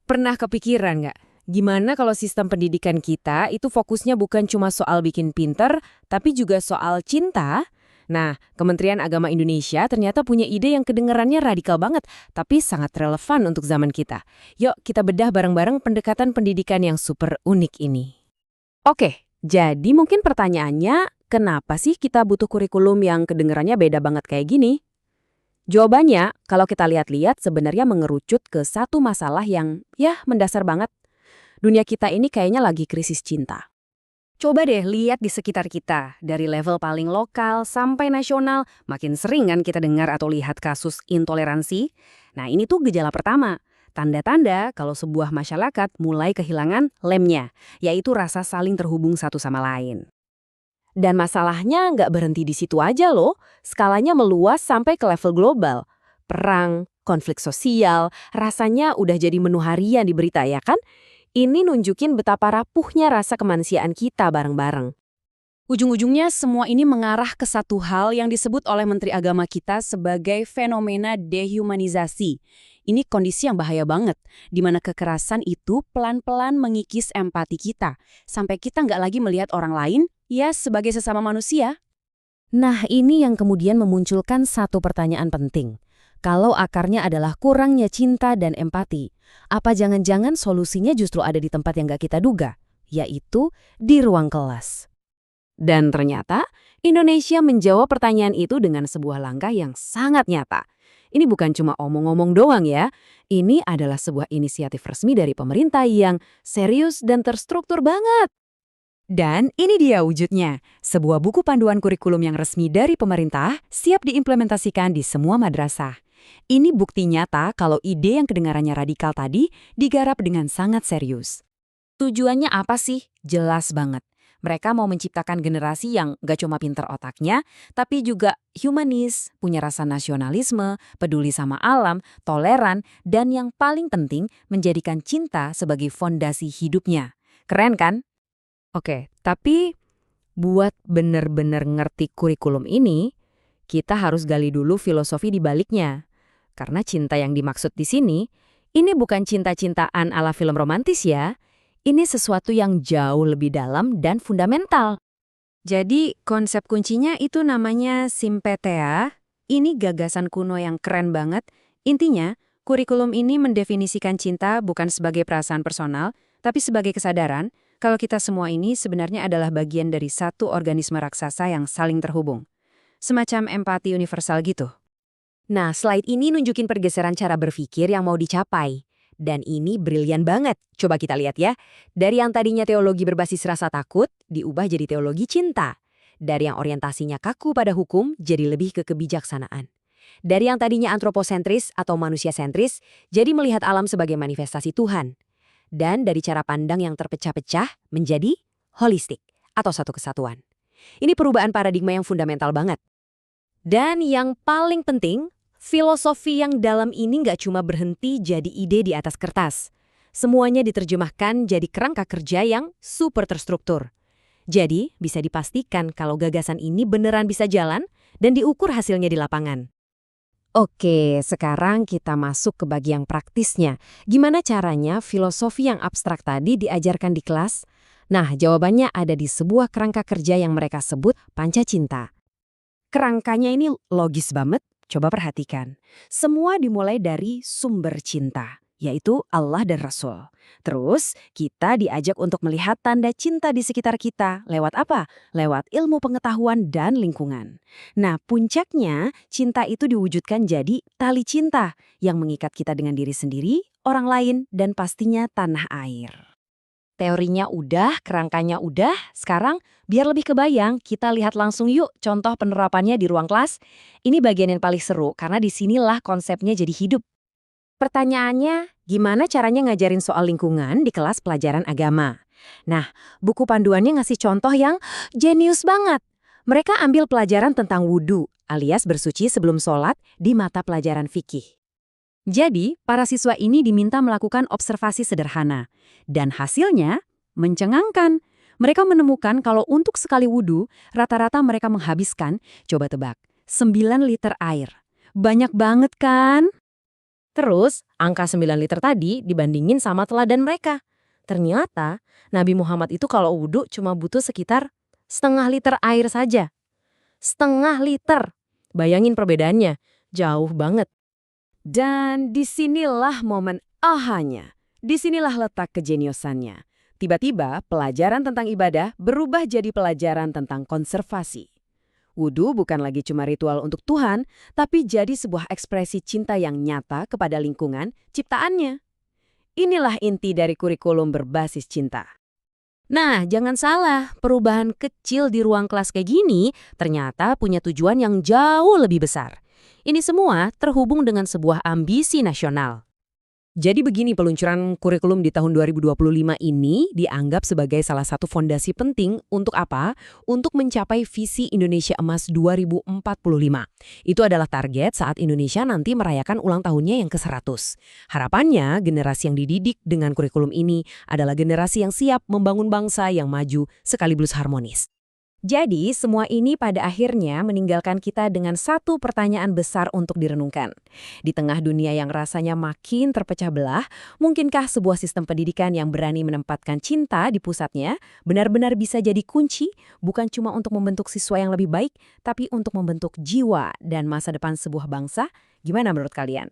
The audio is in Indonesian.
Pernah kepikiran nggak? Gimana kalau sistem pendidikan kita itu fokusnya bukan cuma soal bikin pinter, tapi juga soal cinta? Nah, Kementerian Agama Indonesia ternyata punya ide yang kedengarannya radikal banget, tapi sangat relevan untuk zaman kita. Yuk, kita bedah bareng-bareng pendekatan pendidikan yang super unik ini. Oke, jadi mungkin pertanyaannya, kenapa sih kita butuh kurikulum yang kedengarannya beda banget kayak gini? Jawabannya, kalau kita lihat-lihat sebenarnya mengerucut ke satu masalah yang, ya, mendasar banget. Dunia kita ini kayaknya lagi krisis cinta. Coba deh lihat di sekitar kita, dari level paling lokal sampai nasional, makin sering kan kita dengar atau lihat kasus intoleransi. Nah, ini tuh gejala pertama. Tanda-tanda kalau sebuah masyarakat mulai kehilangan lemnya, yaitu rasa saling terhubung satu sama lain. Dan masalahnya nggak berhenti di situ aja loh, skalanya meluas sampai ke level global. Perang, konflik sosial, rasanya udah jadi menu harian di berita ya kan? Ini nunjukin betapa rapuhnya rasa kemanusiaan kita bareng-bareng. Ujung-ujungnya semua ini mengarah ke satu hal yang disebut oleh Menteri Agama kita sebagai fenomena dehumanisasi. Ini kondisi yang bahaya banget, di mana kekerasan itu pelan-pelan mengikis empati kita, sampai kita nggak lagi melihat orang lain, ya sebagai sesama manusia. Nah, ini yang kemudian memunculkan satu pertanyaan penting. Kalau akarnya adalah kurangnya cinta dan empati, apa jangan-jangan solusinya justru ada di tempat yang nggak kita duga, yaitu di ruang kelas? Dan ternyata, Indonesia menjawab pertanyaan itu dengan sebuah langkah yang sangat nyata. Ini bukan cuma omong-omong doang ya, ini adalah sebuah inisiatif resmi dari pemerintah yang serius dan terstruktur banget. Dan ini dia wujudnya, sebuah buku panduan kurikulum yang resmi dari pemerintah siap diimplementasikan di semua madrasah. Ini bukti nyata kalau ide yang kedengarannya radikal tadi digarap dengan sangat serius. Tujuannya apa sih? Jelas banget. Mereka mau menciptakan generasi yang gak cuma pinter otaknya, tapi juga humanis, punya rasa nasionalisme, peduli sama alam, toleran, dan yang paling penting menjadikan cinta sebagai fondasi hidupnya. Keren kan? Oke, tapi buat bener-bener ngerti kurikulum ini, kita harus gali dulu filosofi di baliknya. Karena cinta yang dimaksud di sini, ini bukan cinta-cintaan ala film romantis ya. Ini sesuatu yang jauh lebih dalam dan fundamental. Jadi konsep kuncinya itu namanya Simpetea. Ini gagasan kuno yang keren banget. Intinya, kurikulum ini mendefinisikan cinta bukan sebagai perasaan personal, tapi sebagai kesadaran kalau kita semua ini sebenarnya adalah bagian dari satu organisme raksasa yang saling terhubung. Semacam empati universal gitu. Nah, slide ini nunjukin pergeseran cara berpikir yang mau dicapai. Dan ini brilian banget. Coba kita lihat ya. Dari yang tadinya teologi berbasis rasa takut, diubah jadi teologi cinta. Dari yang orientasinya kaku pada hukum, jadi lebih ke kebijaksanaan. Dari yang tadinya antroposentris atau manusia sentris, jadi melihat alam sebagai manifestasi Tuhan. Dan dari cara pandang yang terpecah-pecah menjadi holistik atau satu kesatuan. Ini perubahan paradigma yang fundamental banget. Dan yang paling penting, filosofi yang dalam ini nggak cuma berhenti jadi ide di atas kertas. Semuanya diterjemahkan jadi kerangka kerja yang super terstruktur. Jadi, bisa dipastikan kalau gagasan ini beneran bisa jalan dan diukur hasilnya di lapangan. Oke, sekarang kita masuk ke bagian praktisnya. Gimana caranya filosofi yang abstrak tadi diajarkan di kelas? Nah, jawabannya ada di sebuah kerangka kerja yang mereka sebut Pancacinta. Kerangkanya ini logis banget, coba perhatikan. Semua dimulai dari sumber cinta, yaitu Allah dan Rasul. Terus, kita diajak untuk melihat tanda cinta di sekitar kita. Lewat apa? Lewat ilmu pengetahuan dan lingkungan. Nah, puncaknya, cinta itu diwujudkan jadi tali cinta yang mengikat kita dengan diri sendiri, orang lain, dan pastinya tanah air. Teorinya udah, kerangkanya udah, sekarang biar lebih kebayang, kita lihat langsung yuk contoh penerapannya di ruang kelas. Ini bagian yang paling seru karena disinilah konsepnya jadi hidup. Pertanyaannya, gimana caranya ngajarin soal lingkungan di kelas pelajaran agama? Nah, buku panduannya ngasih contoh yang jenius banget. Mereka ambil pelajaran tentang wudhu, alias bersuci sebelum sholat di mata pelajaran fikih. Jadi, para siswa ini diminta melakukan observasi sederhana. Dan hasilnya mencengangkan. Mereka menemukan kalau untuk sekali wudhu, rata-rata mereka menghabiskan, coba tebak, 9 liter air. Banyak banget kan? Terus, angka 9 liter tadi dibandingin sama teladan mereka. Ternyata, Nabi Muhammad itu kalau wudhu cuma butuh sekitar setengah liter air saja. Setengah liter. Bayangin perbedaannya, jauh banget. Dan disinilah momen ahanya. Disinilah letak kejeniusannya. Tiba-tiba pelajaran tentang ibadah berubah jadi pelajaran tentang konservasi. Wudhu bukan lagi cuma ritual untuk Tuhan, tapi jadi sebuah ekspresi cinta yang nyata kepada lingkungan ciptaannya. Inilah inti dari kurikulum berbasis cinta. Nah, jangan salah, perubahan kecil di ruang kelas kayak gini ternyata punya tujuan yang jauh lebih besar. Ini semua terhubung dengan sebuah ambisi nasional. Jadi begini, peluncuran kurikulum di tahun 2025 ini dianggap sebagai salah satu fondasi penting untuk apa? Untuk mencapai visi Indonesia Emas 2045. Itu adalah target saat Indonesia nanti merayakan ulang tahunnya yang ke-100. Harapannya, generasi yang dididik dengan kurikulum ini adalah generasi yang siap membangun bangsa yang maju sekaligus harmonis. Jadi, semua ini pada akhirnya meninggalkan kita dengan satu pertanyaan besar untuk direnungkan. Di tengah dunia yang rasanya makin terpecah belah, mungkinkah sebuah sistem pendidikan yang berani menempatkan cinta di pusatnya benar-benar bisa jadi kunci, bukan cuma untuk membentuk siswa yang lebih baik, tapi untuk membentuk jiwa dan masa depan sebuah bangsa? Gimana menurut kalian?